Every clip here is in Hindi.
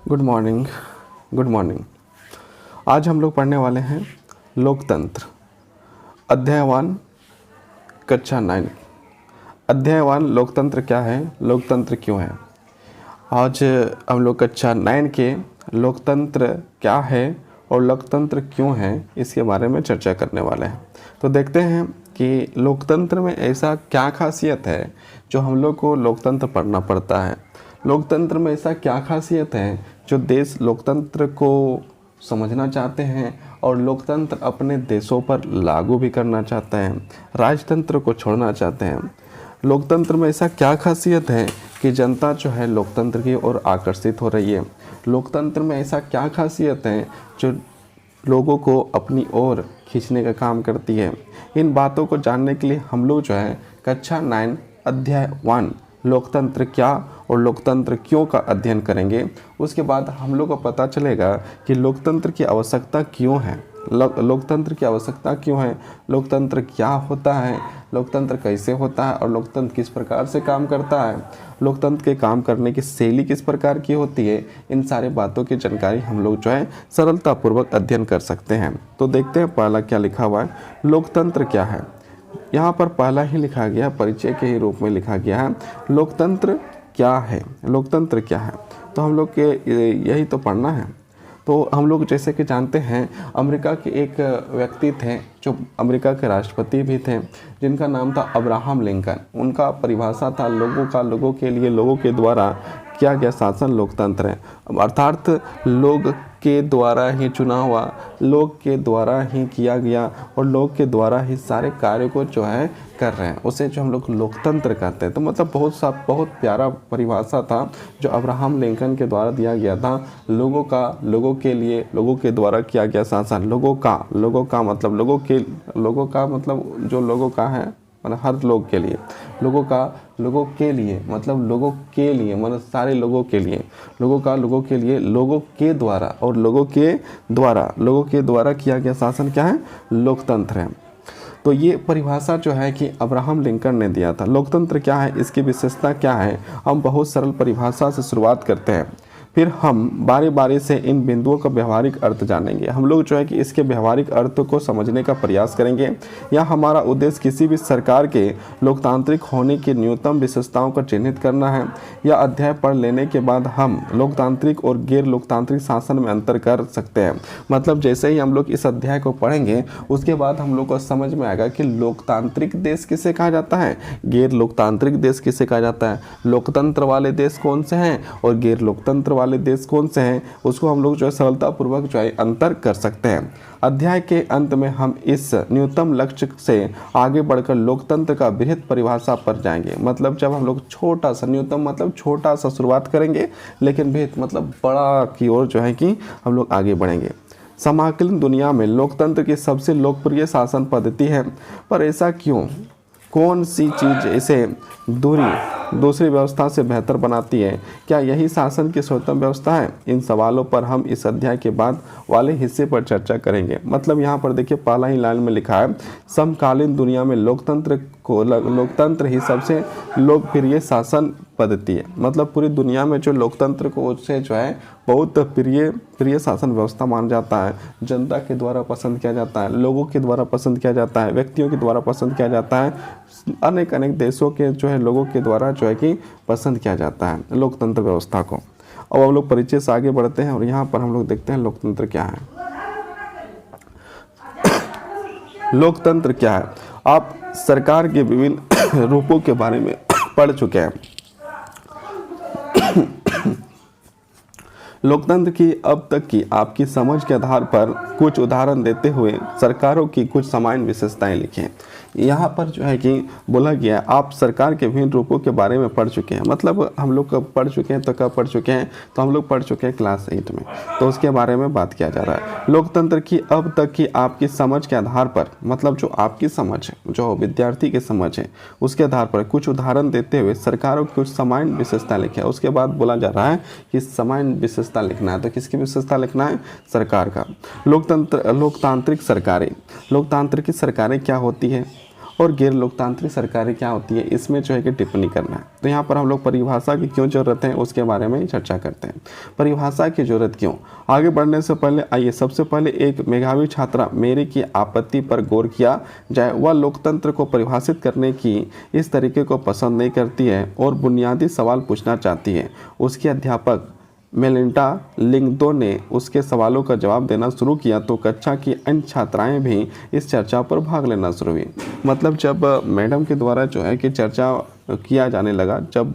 Good morning. Good morning. आज हम लोग पढ़ने वाले हैं लोकतंत्र, अध्याय 1, कक्षा 9। अध्याय 1 लोकतंत्र क्या है, लोकतंत्र क्यों है। आज हम लोग कक्षा 9 के लोकतंत्र क्या है और लोकतंत्र क्यों है इसके बारे में चर्चा करने वाले हैं। तो देखते हैं कि लोकतंत्र में ऐसा क्या खासियत है जो हम लोग को लोकतंत्र पढ़ना पड़ता है। लोकतंत्र में ऐसा क्या खासियत है जो देश लोकतंत्र को समझना चाहते हैं और लोकतंत्र अपने देशों पर लागू भी करना चाहते हैं, राजतंत्र को छोड़ना चाहते हैं। लोकतंत्र में ऐसा क्या खासियत है कि जनता जो है लोकतंत्र की ओर आकर्षित हो रही है। लोकतंत्र में ऐसा क्या खासियत है जो लोगों को अपनी ओर खींचने का काम करती है। इन बातों को जानने के लिए हम लोग जो है कक्षा 9 अध्याय 1 लोकतंत्र क्या और लोकतंत्र क्यों का अध्ययन करेंगे। उसके बाद हम लोग को पता चलेगा कि लोकतंत्र की आवश्यकता क्यों है, लोकतंत्र की आवश्यकता क्यों है, लोकतंत्र क्या होता है, लोकतंत्र कैसे होता है और लोकतंत्र किस प्रकार से काम करता है, लोकतंत्र के काम करने की शैली किस प्रकार की होती है। इन सारे बातों की जानकारी हम लोग जो है सरलतापूर्वक अध्ययन कर सकते हैं। तो देखते हैं पहला क्या लिखा हुआ है, लोकतंत्र क्या है। यहाँ पर पहला ही लिखा गया, परिचय के ही रूप में लिखा गया है, लोकतंत्र क्या है। लोकतंत्र क्या है तो हम लोग के यही तो पढ़ना है। तो हम लोग जैसे कि जानते हैं अमेरिका के एक व्यक्ति थे जो अमेरिका के राष्ट्रपति भी थे, जिनका नाम था अब्राहम लिंकन। उनका परिभाषा था लोगों का, लोगों के लिए, लोगों के द्वारा किया गया शासन लोकतंत्र है। अर्थात लोग के द्वारा ही चुना हुआ, लोग के द्वारा ही किया गया और लोग के द्वारा ही सारे कार्य को जो है कर रहे हैं, उसे जो हम लोग लोकतंत्र कहते हैं। तो मतलब बहुत प्यारा परिभाषा था जो अब्राहम लिंकन के द्वारा दिया गया था। लोगों का, लोगों के लिए, लोगों के द्वारा किया गया शासन। लोगों का मतलब लोगों का मतलब जो लोगों का है मतलब हर लोग के लिए, लोगों का, लोगों के लिए मतलब लोगों के लिए मतलब सारे लोगों के लिए, लोगों का, लोगों के लिए, लोगों के द्वारा और लोगों के द्वारा किया गया शासन क्या है, लोकतंत्र है। तो ये परिभाषा जो है कि अब्राहम लिंकन ने दिया था। लोकतंत्र क्या है, इसकी विशेषता क्या है, हम बहुत सरल परिभाषा से शुरुआत करते हैं, फिर हम बारी बारी से इन बिंदुओं का व्यवहारिक अर्थ जानेंगे। हम लोग जो है कि इसके व्यवहारिक अर्थ को समझने का प्रयास करेंगे। या हमारा उद्देश्य किसी भी सरकार के लोकतांत्रिक होने की न्यूनतम विशेषताओं को चिन्हित करना है। यह अध्याय पढ़ लेने के बाद हम लोकतांत्रिक और गैर लोकतांत्रिक शासन में अंतर कर सकते हैं। मतलब जैसे ही हम लोग इस अध्याय को पढ़ेंगे उसके बाद हम लोग को समझ में आएगा कि लोकतांत्रिक देश किसे कहा जाता है, गैर लोकतांत्रिक देश किसे कहा जाता है, लोकतंत्र वाले देश कौन से हैं और गैर लोकतंत्र वाले देश कौन से हैं, उसको हम लोग जो है सरलतापूर्वक जो है अंतर कर सकते हैं। अध्याय के अंत में हम इस न्यूनतम लक्ष्य से आगे बढ़कर लोकतंत्र का बृहत परिभाषा पर जाएंगे। मतलब जब हम लोग छोटा सा, न्यूनतम मतलब छोटा सा शुरुआत करेंगे, लेकिन बृहत मतलब बड़ा की ओर जो है कि हम लोग आगे बढ़ेंगे। समकालीन दुनिया में लोकतंत्र की सबसे लोकप्रिय शासन पद्धति है, पर ऐसा क्यों, कौन सी चीज़ इसे दूसरी व्यवस्था से बेहतर बनाती है, क्या यही शासन की सर्वोत्तम व्यवस्था है। इन सवालों पर हम इस अध्याय के बाद वाले हिस्से पर चर्चा करेंगे। मतलब यहाँ पर देखिए पहला ही लाइन में लिखा है, समकालीन दुनिया में लोकतंत्र ही सबसे लोकप्रिय शासन पद्धति है। मतलब पूरी दुनिया में जो लोकतंत्र को उससे जो है बहुत प्रिय शासन व्यवस्था माना जाता है। जनता के द्वारा पसंद किया जाता है, लोगों के द्वारा पसंद किया जाता है, व्यक्तियों के द्वारा पसंद किया जाता है, अनेक देशों के जो है लोगों के द्वारा जो है कि पसंद किया जाता है लोकतंत्र व्यवस्था को। अब हम लोग परिचय से आगे बढ़ते हैं और यहाँ पर हम लोग देखते हैं लोकतंत्र क्या है। लोकतंत्र क्या है, आप सरकार के विभिन्न रूपों के बारे में पढ़ चुके हैं। लोकतंत्र की अब तक की आपकी समझ के आधार पर कुछ उदाहरण देते हुए सरकारों की कुछ सामान्य विशेषताएं लिखें। यहाँ पर जो है कि बोला गया आप सरकार के विभिन्न रूपों के बारे में पढ़ चुके हैं। मतलब हम लोग कब पढ़ चुके हैं, तो कब पढ़ चुके हैं, तो हम लोग पढ़ चुके हैं क्लास 8 में, तो उसके बारे में बात किया जा रहा है। लोकतंत्र की अब तक की आपकी समझ के आधार पर, मतलब जो आपकी समझ है, जो विद्यार्थी की समझ है, उसके आधार पर कुछ उदाहरण देते हुए सरकारों की कुछ सामान्य विशेषता लिखे। उसके बाद बोला जा रहा है कि सामान्य विशेषता लिखना है, तो किसकी विशेषता लिखना है, सरकार का। लोकतांत्रिक सरकारें, लोकतांत्रिक सरकारें क्या होती है और गैर लोकतांत्रिक सरकारें क्या होती है, इसमें जो है कि टिप्पणी करना है। तो यहाँ पर हम लोग परिभाषा की क्यों ज़रूरत है उसके बारे में चर्चा करते हैं। परिभाषा की ज़रूरत क्यों? आगे बढ़ने से पहले आइए सबसे पहले एक मेधावी छात्रा मेरी की आपत्ति पर गौर किया जाए। वह लोकतंत्र को परिभाषित करने की इस तरीके को पसंद नहीं करती है और बुनियादी सवाल पूछना चाहती है। उसके अध्यापक मेलिंडा लिंगदो ने उसके सवालों का जवाब देना शुरू किया तो कक्षा की अन्य छात्राएं भी इस चर्चा पर भाग लेना शुरू हुई। मतलब जब मैडम के द्वारा जो है कि चर्चा किया जाने लगा, जब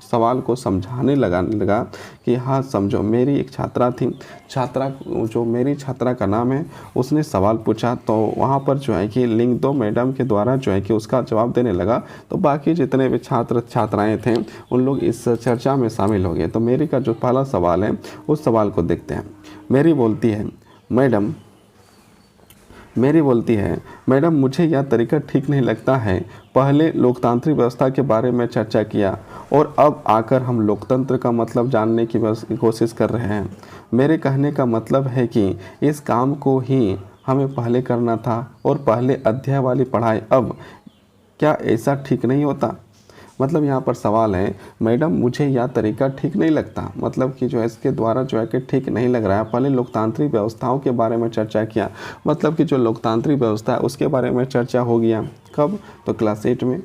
सवाल को समझाने लगा कि हाँ समझो, मेरी एक छात्रा थी, छात्रा जो मेरी छात्रा का नाम है, उसने सवाल पूछा तो वहाँ पर जो है कि लिंगदो मैडम के द्वारा जो है कि उसका जवाब देने लगा तो बाकी जितने भी छात्र छात्राएं थे उन लोग इस चर्चा में शामिल हो गए। तो मेरी का जो पहला सवाल है उस सवाल को देखते हैं। मेरी बोलती है मैडम मुझे यह तरीका ठीक नहीं लगता है। पहले लोकतांत्रिक व्यवस्था के बारे में चर्चा किया और अब आकर हम लोकतंत्र का मतलब जानने की कोशिश कर रहे हैं। मेरे कहने का मतलब है कि इस काम को ही हमें पहले करना था और पहले अध्याय वाली पढ़ाई। अब क्या ऐसा ठीक नहीं होता? मतलब यहाँ पर सवाल है, मैडम मुझे यह तरीका ठीक नहीं लगता, मतलब कि जो है इसके द्वारा जो है कि ठीक नहीं लग रहा है। पहले लोकतांत्रिक व्यवस्थाओं के बारे में चर्चा किया, मतलब कि जो लोकतांत्रिक व्यवस्था है उसके बारे में चर्चा हो गया। कब? तो क्लास 8 में।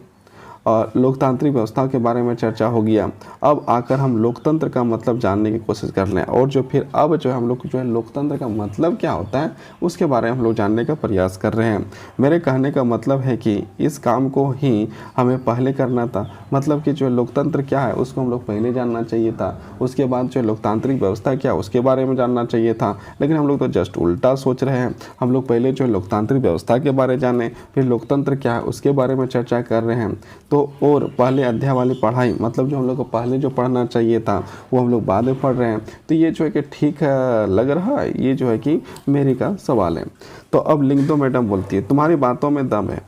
और लोकतांत्रिक व्यवस्था के बारे में चर्चा हो गया। अब आकर हम लोकतंत्र का मतलब जानने की कोशिश कर रहे हैं और जो फिर अब जो है हम लोग जो है लोकतंत्र का मतलब क्या होता है उसके बारे में हम लोग जानने का प्रयास कर रहे हैं। मेरे कहने का मतलब है कि इस काम को ही हमें पहले करना था, मतलब कि जो लोकतंत्र क्या है उसको हम लोग पहले जानना चाहिए था, उसके बाद जो लोकतांत्रिक व्यवस्था क्या उसके बारे में जानना चाहिए था। लेकिन हम लोग तो जस्ट उल्टा सोच रहे हैं। हम लोग पहले जो लोकतांत्रिक व्यवस्था के बारे जाने, फिर लोकतंत्र क्या है उसके बारे में चर्चा कर रहे हैं। तो और पहले अध्याय वाली पढ़ाई, मतलब जो हम लोग को पहले जो पढ़ना चाहिए था वो हम लोग बाद में पढ़ रहे हैं। तो ये जो है कि ठीक लग रहा है, ये जो है कि मेरी का सवाल है। तो अब लिंगदो मैडम बोलती है तुम्हारी बातों में दम है।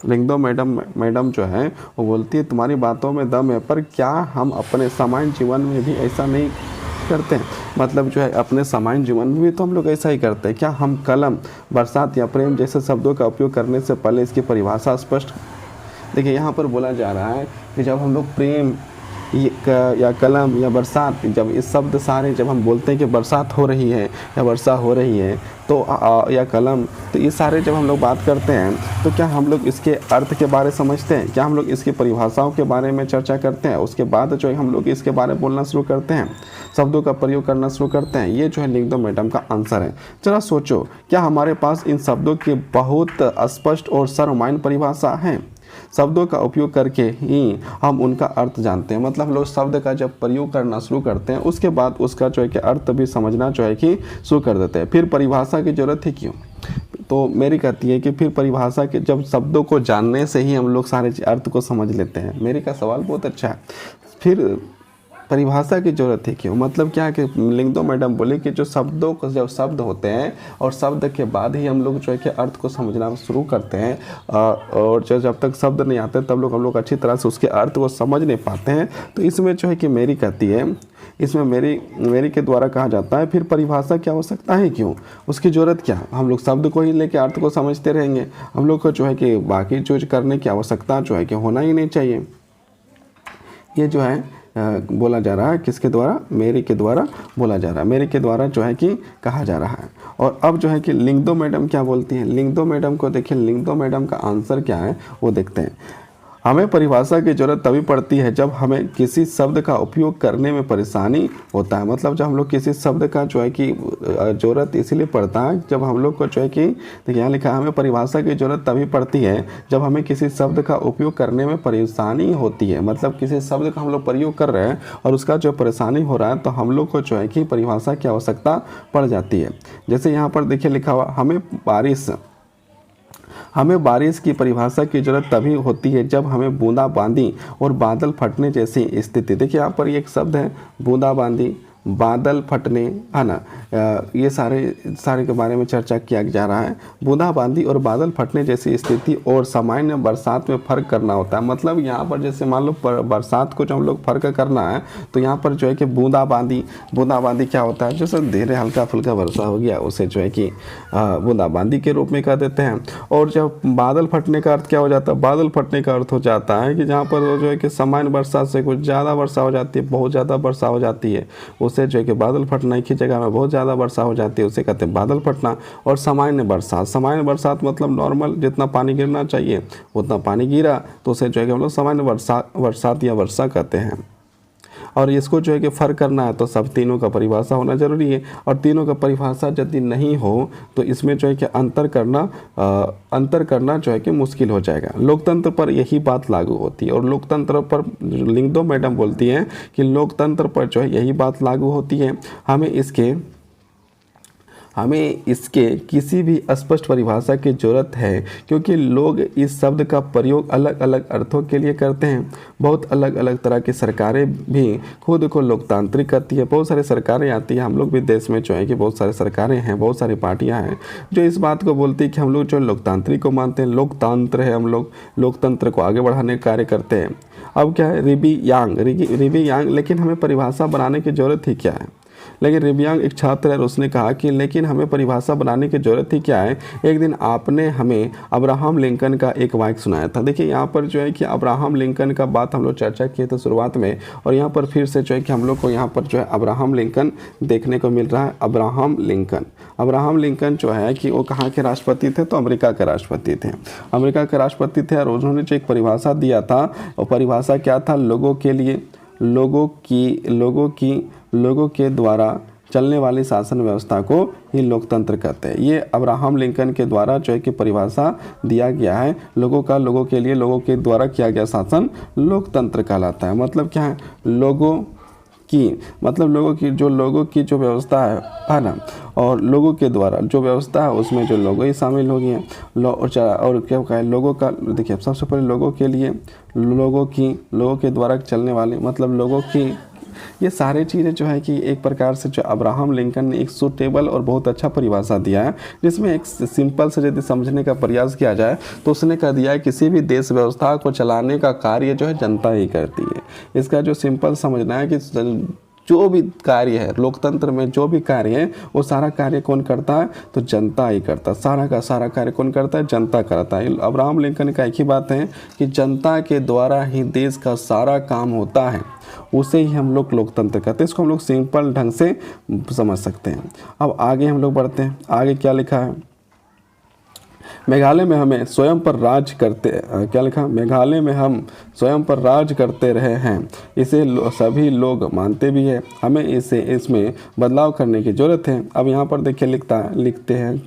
लिंगदो मैडम जो है वो बोलती है तुम्हारी बातों में दम है, पर क्या हम अपने सामान्य जीवन में भी ऐसा नहीं करते हैं? मतलब जो है अपने सामान्य जीवन में भी तो हम लोग ऐसा ही करते हैं। क्या हम कलम, बरसात या प्रेम जैसे शब्दों का उपयोग करने से पहले इसकी परिभाषा स्पष्ट? देखिए यहाँ पर बोला जा रहा है कि जब हम लोग प्रेम या कलम या बरसात, जब इस शब्द सारे जब हम बोलते हैं कि बरसात हो रही है या वर्षा हो रही है तो या कलम, तो ये सारे जब हम लोग बात करते हैं तो क्या हम लोग इसके अर्थ के बारे समझते हैं? क्या हम लोग इसकी परिभाषाओं के बारे में चर्चा करते हैं? उसके बाद जो है हम लोग इसके बारे में बोलना शुरू करते हैं, शब्दों का प्रयोग करना शुरू करते हैं। ये जो है लिंगदो मैडम का आंसर है। जरा सोचो, क्या हमारे पास इन शब्दों की बहुत स्पष्ट और सर्वमान्य परिभाषा है? शब्दों का उपयोग करके ही हम उनका अर्थ जानते हैं। मतलब लोग शब्द का जब प्रयोग करना शुरू करते हैं उसके बाद उसका जो है कि अर्थ भी समझना जो है कि शुरू कर देते हैं। फिर परिभाषा की ज़रूरत है क्यों? तो मेरी कहती है कि फिर परिभाषा के जब शब्दों को जानने से ही हम लोग सारे अर्थ को समझ लेते हैं। मेरी का सवाल बहुत अच्छा है। फिर परिभाषा की ज़रूरत है क्यों? मतलब क्या है कि लिंगदो मैडम बोले कि जो शब्दों को जब शब्द होते हैं और शब्द के बाद ही हम लोग जो है कि अर्थ को समझना शुरू करते हैं और जब तक शब्द नहीं आते तब हम लोग अच्छी तरह से उसके अर्थ को समझ नहीं पाते हैं। तो इसमें जो है कि मेरी कहती है, इसमें मेरी के द्वारा कहा जाता है फिर परिभाषा क्या हो सकता है क्यों? उसकी ज़रूरत क्या? हम लोग शब्द को ही लेके अर्थ को समझते रहेंगे, हम लोग को जो है कि बाकी चीज़ करने की आवश्यकता जो है कि होना ही नहीं चाहिए। ये जो है बोला जा रहा है किसके द्वारा? मेरी के द्वारा बोला जा रहा है। मेरी के द्वारा जो है कि कहा जा रहा है। और अब जो है कि लिंगदो मैडम क्या बोलती हैं? लिंगदो मैडम को देखिए, लिंगदो मैडम का आंसर क्या है वो देखते हैं। हमें परिभाषा की ज़रूरत तभी पड़ती है जब हमें किसी शब्द का उपयोग करने में परेशानी होता है। मतलब जब हम लोग किसी शब्द का जो है कि ज़रूरत इसीलिए पड़ता है जब हम लोग को जो है कि देखिए यहाँ लिखा है हमें परिभाषा की ज़रूरत तभी पड़ती है जब हमें किसी शब्द का उपयोग करने में परेशानी होती है। मतलब किसी शब्द का हम लोग प्रयोग कर रहे हैं और उसका जो परेशानी हो रहा है तो हम लोग को जो है कि परिभाषा की आवश्यकता पड़ जाती है। जैसे यहाँ पर देखिए लिखा हुआ हमें बारिश की परिभाषा की ज़रूरत तभी होती है जब हमें बूंदाबांदी और बादल फटने जैसी स्थिति, देखिए यहाँ पर एक शब्द है बूंदाबांदी, बादल फटने, है ना, ये सारे के बारे में चर्चा किया जा रहा है। बूंदाबांदी और बादल फटने जैसी स्थिति और सामान्य बरसात में फ़र्क करना होता है। मतलब यहाँ पर जैसे मान लो बरसात को जब हम लोग फ़र्क करना है तो यहाँ पर जो है कि बूंदाबांदी क्या होता है, जैसे धीरे हल्का फुल्का वर्षा हो गया उसे जो है कि बूंदाबांदी के रूप में कह देते हैं। और जब बादल फटने का अर्थ क्या हो जाता है, बादल फटने का अर्थ हो जाता है कि जहाँ पर जो है कि सामान्य बरसात से कुछ ज़्यादा वर्षा हो जाती है, बहुत ज़्यादा वर्षा हो जाती है, उसे जो है कि बादल फटना। एक ही जगह में बहुत ज़्यादा वर्षा हो जाती है उसे कहते हैं बादल फटना। और सामान्य बरसात मतलब नॉर्मल जितना पानी गिरना चाहिए उतना पानी गिरा तो उसे जो है कि हम लोग सामान्य बरसात या वर्षा कहते हैं। और इसको जो है कि फ़र्क करना है तो सब तीनों का परिभाषा होना ज़रूरी है। और तीनों का परिभाषा यदि नहीं हो तो इसमें जो है कि अंतर करना जो है कि मुश्किल हो जाएगा। लोकतंत्र पर यही बात लागू होती है। और लोकतंत्र पर लिंगदो मैडम बोलती हैं कि लोकतंत्र पर जो है यही बात लागू होती है। हमें इसके किसी भी स्पष्ट परिभाषा की ज़रूरत है, क्योंकि लोग इस शब्द का प्रयोग अलग अलग अर्थों के लिए करते हैं। बहुत अलग अलग तरह की सरकारें भी खुद को लोकतांत्रिक करती है। बहुत सारी सरकारें आती हैं, हम लोग भी देश में जो है कि बहुत सारी सरकारें हैं, बहुत सारी पार्टियां हैं जो इस बात को बोलती है कि हम लोग जो लोकतांत्रिक को मानते हैं, लोकतंत्र है, हम लोग लोकतंत्र को आगे बढ़ाने का कार्य करते हैं। अब क्या है, रिबी यांग, लेकिन हमें परिभाषा बनाने की ज़रूरत ही क्या है। लेकिन रिबियांग एक छात्र है और उसने कहा कि लेकिन हमें परिभाषा बनाने की ज़रूरत ही क्या है। एक दिन आपने हमें अब्राहम लिंकन का एक वाक्य सुनाया था। देखिए यहाँ पर जो है कि अब्राहम लिंकन का बात हम लोग चर्चा किए थे शुरुआत में, और यहाँ पर फिर से जो है कि हम लोग को यहाँ पर जो है अब्राहम लिंकन देखने को मिल रहा है। अब्राहम लिंकन जो है कि वो कहाँ के राष्ट्रपति थे, तो अमेरिका के राष्ट्रपति थे। अमेरिका के राष्ट्रपति थे और उन्होंने जो एक परिभाषा दिया था, और परिभाषा क्या था, लोगों के द्वारा चलने वाली शासन व्यवस्था को ही लोकतंत्र कहते हैं। ये अब्राहम लिंकन के द्वारा जो है कि परिभाषा दिया गया है। लोगों के लिए लोगों के द्वारा किया गया शासन लोकतंत्र कहलाता है। मतलब क्या है, लोगों की जो व्यवस्था है ना, और लोगों के द्वारा जो व्यवस्था है उसमें जो लोग ही शामिल हो गए हैं। और क्या कहा है, लोगों का, देखिए सबसे पहले लोगों के लिए, लोगों के द्वारा चलने वाले, मतलब लोगों की, ये सारे चीज़ें जो है कि एक प्रकार से जो अब्राहम लिंकन ने एक सूटेबल और बहुत अच्छा परिभाषा दिया है, जिसमें एक सिंपल से यदि समझने का प्रयास किया जाए तो उसने कह दिया है किसी भी देश व्यवस्था को चलाने का कार्य जो है जनता ही करती है। इसका जो सिंपल समझना है कि जो भी कार्य है लोकतंत्र में, जो भी कार्य है वो सारा कार्य कौन करता है, तो जनता ही करता है। सारा का सारा कार्य कौन करता है, जनता करता है। अब्राहम लिंकन का एक ही बात है कि जनता के द्वारा ही देश का सारा काम होता है, उसे ही हम लोग लोकतंत्र कहते हैं। इसको हम लोग सिंपल ढंग से समझ सकते हैं। अब आगे हम लोग बढ़ते हैं। आगे क्या लिखा है, मेघालय में हमें स्वयं पर राज करते, क्या लिखा, मेघालय में हम स्वयं पर राज करते रहे हैं, इसे सभी लोग मानते भी हैं। हमें इसमें बदलाव करने की ज़रूरत है। अब यहाँ पर देखिए लिखते हैं,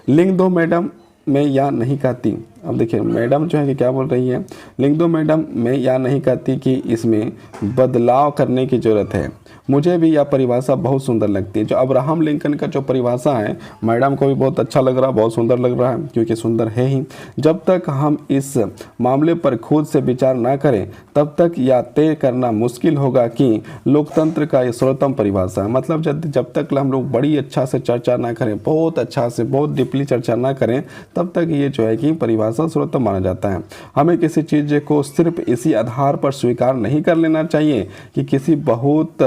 लिंगदो मैडम मैं या नहीं कहती। अब देखिए मैडम जो है कि क्या बोल रही है, लिंगदो मैडम मैं या नहीं कहती कि इसमें बदलाव करने की ज़रूरत है। मुझे भी यह परिभाषा बहुत सुंदर लगती है। जो अब्राहम लिंकन का जो परिभाषा है, मैडम को भी बहुत अच्छा लग रहा है, बहुत सुंदर लग रहा है, क्योंकि सुंदर है ही। जब तक हम इस मामले पर खुद से विचार ना करें तब तक यह तय करना मुश्किल होगा कि लोकतंत्र का ये सर्वोत्तम परिभाषा है। मतलब जब तक हम लोग बड़ी अच्छा से चर्चा ना करें, बहुत अच्छा से, बहुत डीपली चर्चा ना करें, तब तक ये जो है कि परिभाषा सर्वोत्तम माना जाता है। हमें किसी चीज़ को सिर्फ इसी आधार पर स्वीकार नहीं कर लेना चाहिए कि किसी बहुत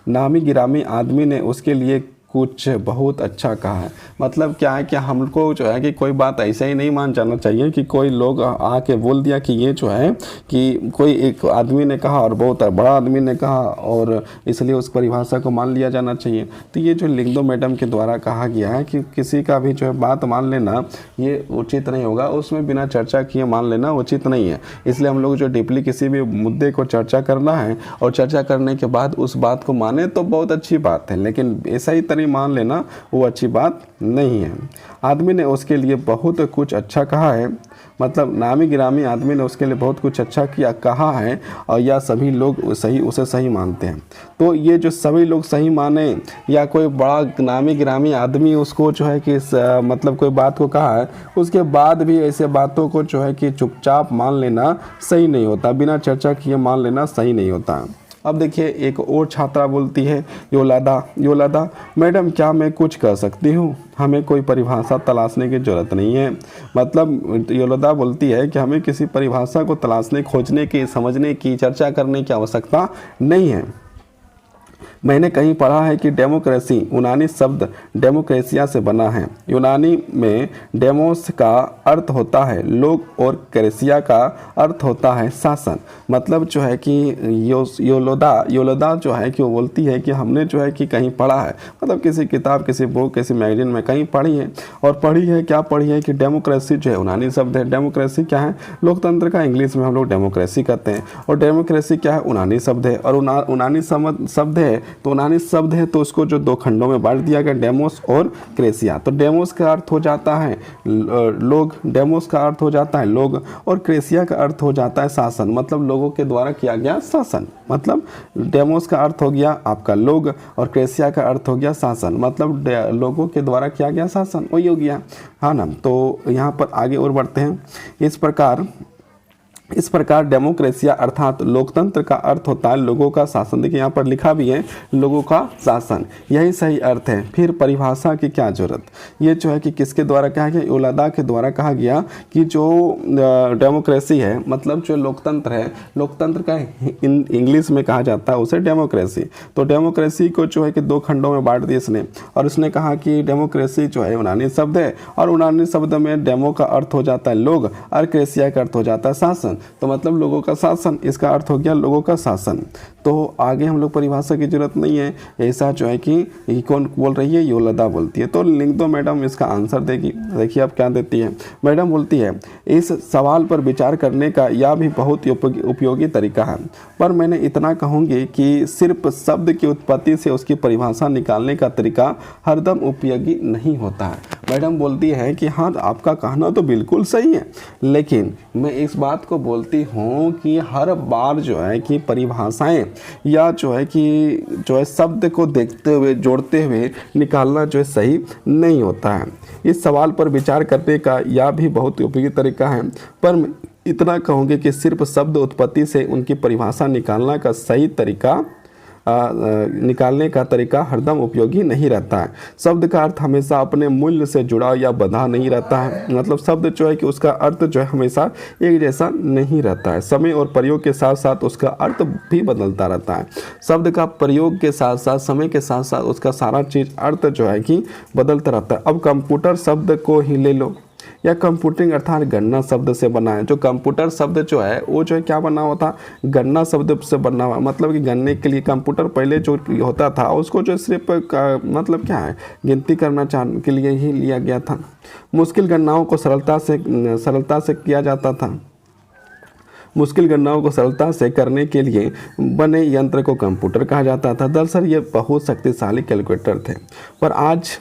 नामी गिरामी आदमी ने उसके लिए कुछ बहुत अच्छा कहा है। मतलब क्या है कि हमको जो है कि कोई बात ऐसे ही नहीं मान जाना चाहिए कि कोई लोग आके बोल दिया कि ये जो है कि कोई एक आदमी ने कहा और बहुत बड़ा आदमी ने कहा और इसलिए उस परिभाषा को मान लिया जाना चाहिए। तो ये जो लिंगदो मैडम के द्वारा कहा गया है कि किसी का भी जो है बात मान लेना ये उचित नहीं होगा, उसमें बिना चर्चा किए मान लेना उचित नहीं है। इसलिए हम लोग जो डीपली किसी भी मुद्दे को चर्चा करना है और चर्चा करने के बाद उस बात को माने तो बहुत अच्छी बात है, लेकिन ऐसा ही मान लेना वो अच्छी बात नहीं है। आदमी ने उसके लिए बहुत कुछ अच्छा कहा है, मतलब नामी गिरामी आदमी ने उसके लिए बहुत कुछ अच्छा कहा है, और या सभी लोग उसे सही मानते हैं। तो ये जो सभी लोग सही माने या कोई बड़ा नामी गिरामी आदमी उसको जो है कि मतलब कोई बात को कहा है, उसके बाद भी ऐसे बातों को जो है कि चुपचाप मान लेना सही नहीं होता, बिना चर्चा किए मान लेना सही नहीं होता। अब देखिए एक और छात्रा बोलती है योलदा मैडम क्या मैं कुछ कर सकती हूँ, हमें कोई परिभाषा तलाशने की ज़रूरत नहीं है। मतलब योलदा बोलती है कि हमें किसी परिभाषा को तलाशने, खोजने की, समझने की, चर्चा करने की आवश्यकता नहीं है। मैंने कहीं पढ़ा है कि डेमोक्रेसी यूनानी शब्द डेमोक्रेसिया से बना है। यूनानी में डेमोस का अर्थ होता है लोग और क्रेसिया का अर्थ होता है शासन। मतलब जो है कि योलदा जो है कि वो बोलती है कि हमने जो है कि कहीं पढ़ा है, मतलब किसी किताब, किसी बुक, किसी मैगजीन में कहीं पढ़ी है, और पढ़ी है क्या पढ़ी है कि डेमोक्रेसी जो है यूनानी शब्द है। डेमोक्रेसी क्या है? लोकतंत्र का इंग्लिश में हम लोग डेमोक्रेसी कहते हैं, और डेमोक्रेसी क्या है? यूनानी शब्द है, और यूनानी शब्द है तो यूनानी शब्द है तो उसको जो दो खंडों में बांट दिया गया, डेमोस और क्रेसिया। तो डेमोस का अर्थ हो जाता है लोग, डेमोस का अर्थ हो जाता है लोग, और क्रेसिया का अर्थ हो जाता है शासन, मतलब लोगों के द्वारा किया गया शासन। मतलब डेमोस का अर्थ हो गया आपका लोग, और क्रेसिया का अर्थ हो गया शासन, मतलब लोगों के द्वारा किया गया शासन, वही हो गया, हाँ ना। तो यहाँ पर आगे और बढ़ते हैं। इस प्रकार डेमोक्रेसिया अर्थात लोकतंत्र का अर्थ होता है लोगों का शासन। देखिए यहाँ पर लिखा भी है लोगों का शासन, यही सही अर्थ है। फिर परिभाषा की क्या जरूरत? ये जो है कि किसके द्वारा कहा गया? योलदा के द्वारा कहा गया कि जो डेमोक्रेसी है, मतलब जो लोकतंत्र है, लोकतंत्र का इंग्लिश में कहा जाता है उसे डेमोक्रेसी। तो डेमोक्रेसी को जो है कि दो खंडों में बांट दिया इसने, और उसने कहा कि डेमोक्रेसी जो है यूनानी शब्द है, और यूनानी शब्द में डेमो का अर्थ हो जाता है लोग, और क्रेसिया का अर्थ हो जाता है शासन। तो मतलब लोगों का शासन, इसका अर्थ हो गया लोगों का शासन। तो आगे हम लोग परिभाषा की जरूरत नहीं है, ऐसा जो है कि कौन बोल रही है? योलदा बोलती है। तो लिख दो मैडम, इसका आंसर देगी। देखिए अब क्या देती है मैडम, बोलती है इस सवाल पर विचार करने का यह भी बहुत उपयोगी तरीका है, पर मैंने इतना कहूँगी कि सिर्फ शब्द की उत्पत्ति से उसकी परिभाषा निकालने का तरीका हरदम उपयोगी नहीं होता है। मैडम बोलती है कि हाँ आपका कहना तो बिल्कुल सही है, लेकिन मैं इस बात को बोलती हूँ कि हर बार जो है कि परिभाषाएं या जो है कि शब्द को देखते हुए, जोड़ते हुए निकालना जो है सही नहीं होता है। इस सवाल पर विचार करने का यह भी बहुत उपयोगी तरीका है, पर मैं इतना कहूँगी कि सिर्फ शब्द उत्पत्ति से उनकी परिभाषा निकालने का तरीका हरदम उपयोगी नहीं रहता है। शब्द का अर्थ हमेशा अपने मूल्य से जुड़ा या बंधा नहीं रहता है। मतलब शब्द जो है कि उसका अर्थ जो है हमेशा एक जैसा नहीं रहता है। समय और प्रयोग के साथ साथ उसका अर्थ भी बदलता रहता है। शब्द का प्रयोग के साथ साथ, समय के साथ साथ उसका सारा चीज़ अर्थ जो है कि बदलता रहता है। अब कंप्यूटर शब्द को ही ले लो, या कंप्यूटिंग अर्थात गणना शब्द से बना है। जो कंप्यूटर शब्द जो है वो जो है क्या बना हुआ था? गणना शब्द से बना हुआ। मतलब कि गणने के लिए कंप्यूटर पहले जो होता था उसको जो सिर्फ मतलब क्या है, गिनती करना के लिए ही लिया गया था। मुश्किल गणनाओं को सरलता से किया जाता था। मुश्किल गणनाओं को सरलता से करने के लिए बने यंत्र को कंप्यूटर कहा जाता था। दरअसल ये बहुत शक्तिशाली कैलकुलेटर थे, पर आज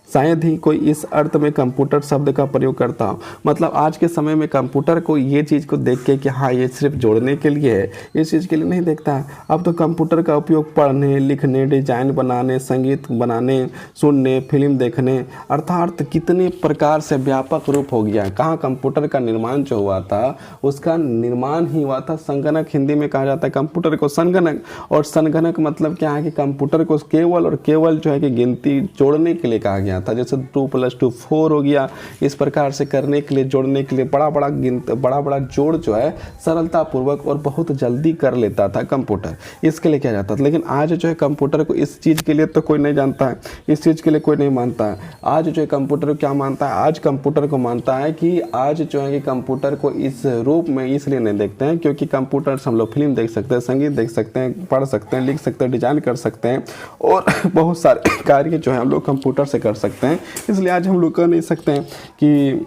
शायद ही कोई इस अर्थ में कंप्यूटर शब्द का प्रयोग करता हो। मतलब आज के समय में कंप्यूटर को ये चीज़ को देख के कि हाँ ये सिर्फ जोड़ने के लिए है, इस चीज़ के लिए नहीं देखता है। अब तो कंप्यूटर का उपयोग पढ़ने, लिखने, डिजाइन बनाने, संगीत बनाने, सुनने, फिल्म देखने, अर्थात कितने प्रकार से व्यापक रूप हो गया है। कहाँ कंप्यूटर का निर्माण जो हुआ था उसका निर्माण ही हुआ था संगणक, हिंदी में कहा जाता है कंप्यूटर को संगणक। और संगणक मतलब क्या है कि कंप्यूटर को केवल और केवल जो है कि गिनती जोड़ने के लिए कहा गया था। जैसे 2 + 2 4 हो गया, इस प्रकार से करने के लिए, जोड़ने के लिए बड़ा बड़ा जोड़ जो है सरलता पूर्वक और बहुत जल्दी कर लेता था कंप्यूटर, इसके लिए किया जाता था। लेकिन आज जो है कंप्यूटर को इस चीज़ के लिए तो कोई नहीं जानता है, इस चीज़ के लिए कोई नहीं मानता है। आज जो है कंप्यूटर को क्या मानता है? आज कंप्यूटर को मानता है कि आज जो है कि कंप्यूटर को इस रूप में इसलिए नहीं देखते हैं क्योंकि कंप्यूटर से हम लोग फिल्म देख सकते हैं, संगीत देख सकते हैं, पढ़ सकते हैं, लिख सकते हैं, डिजाइन कर सकते हैं, और बहुत सारे कार्य जो है हम लोग कंप्यूटर से कर सकते हैं। इसलिए आज हम लोग कह नहीं सकते हैं कि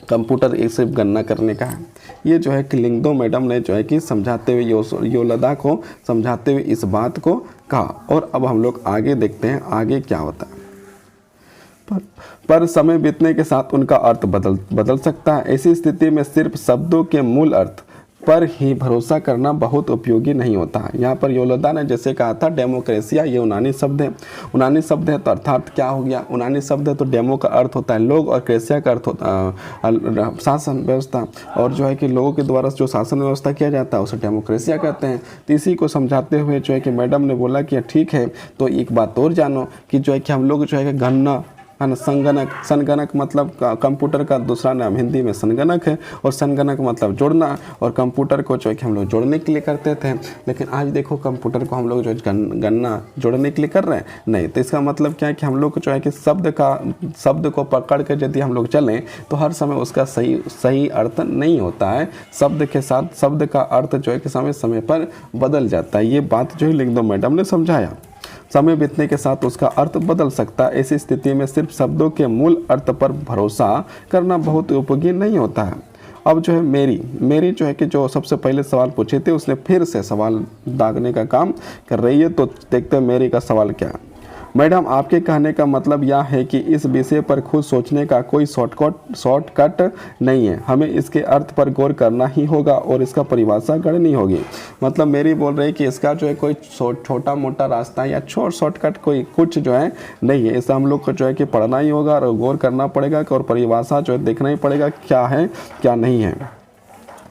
कंप्यूटर एक सिर्फ गणना करने का है। ये जो है कि लिंगदो मैडम ने जो है कि समझाते हुए, योलदा को समझाते हुए इस बात को कहा। और अब हम लोग आगे देखते हैं आगे क्या होता है। पर समय बीतने के साथ उनका अर्थ बदल सकता है। ऐसी स्थिति में सिर्फ शब्दों के मूल अर्थ पर ही भरोसा करना बहुत उपयोगी नहीं होता है। यहाँ पर योलोदा ने जैसे कहा था डेमोक्रेसिया, ये यूनानी शब्द है। यूनानी शब्द है तो अर्थात क्या हो गया, यूनानी शब्द है तो डेमो का अर्थ होता है लोग और क्रेसिया का अर्थ होता है शासन व्यवस्था, और जो है कि लोगों के द्वारा जो शासन व्यवस्था किया जाता है उसे डेमोक्रेसिया कहते हैं। तो इसी को समझाते हुए जो है कि मैडम ने बोला कि ठीक है, तो एक बात और जानो कि जो है कि हम लोग जो है कि गणना है ना, संगणक मतलब कंप्यूटर का दूसरा नाम हिंदी में संगणक है, और संगणक मतलब जोड़ना, और कंप्यूटर को जो है कि हम लोग जोड़ने के लिए करते थे, लेकिन आज देखो कंप्यूटर को हम लोग जो है गणना जोड़ने के लिए कर रहे हैं नहीं। तो इसका मतलब क्या है कि हम लोग जो है कि शब्द को पकड़ के यदि हम लोग चलें तो हर समय उसका सही अर्थ नहीं होता है। शब्द के साथ शब्द का अर्थ जो है कि समय समय पर बदल जाता है। ये बात जो है लिख दो मैडम ने समझाया। समय बीतने के साथ उसका अर्थ बदल सकता है। ऐसी स्थिति में सिर्फ शब्दों के मूल अर्थ पर भरोसा करना बहुत उपयोगी नहीं होता है। अब जो है मेरी जो है कि जो सबसे पहले सवाल पूछे थे उसने फिर से सवाल दागने का काम कर रही है। तो देखते हैं मेरी का सवाल क्या है। मैडम, आपके कहने का मतलब यह है कि इस विषय पर खुद सोचने का कोई शॉर्टकट नहीं है, हमें इसके अर्थ पर गौर करना ही होगा और इसका परिभाषा गढ़नी होगी। मतलब मेरी बोल रही है कि इसका जो है कोई छोटा मोटा रास्ता या शॉर्टकट कोई कुछ जो है नहीं है। इसे हम लोग को जो है कि पढ़ना ही होगा और गौर करना पड़ेगा और परिभाषा जो है देखना ही पड़ेगा क्या है क्या नहीं है।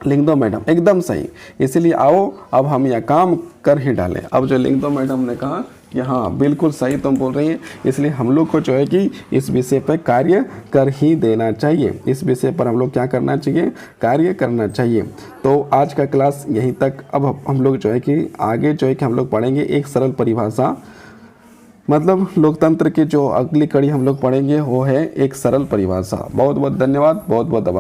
लिख दो मैडम, एकदम सही। इसीलिए आओ अब हम यह काम कर ही डालें। अब जो लिख दो मैडम ने कहा कि हाँ बिल्कुल सही तुम बोल रही हैं, इसलिए हम लोग को जो है कि इस विषय पर कार्य कर ही देना चाहिए। इस विषय पर हम लोग क्या करना चाहिए, कार्य करना चाहिए। तो आज का क्लास यहीं तक। अब हम लोग जो है कि आगे जो है कि हम लोग पढ़ेंगे एक सरल परिभाषा, मतलब लोकतंत्र की जो अगली कड़ी हम लोग पढ़ेंगे वो है एक सरल परिभाषा। बहुत बहुत धन्यवाद, बहुत बहुत आभार।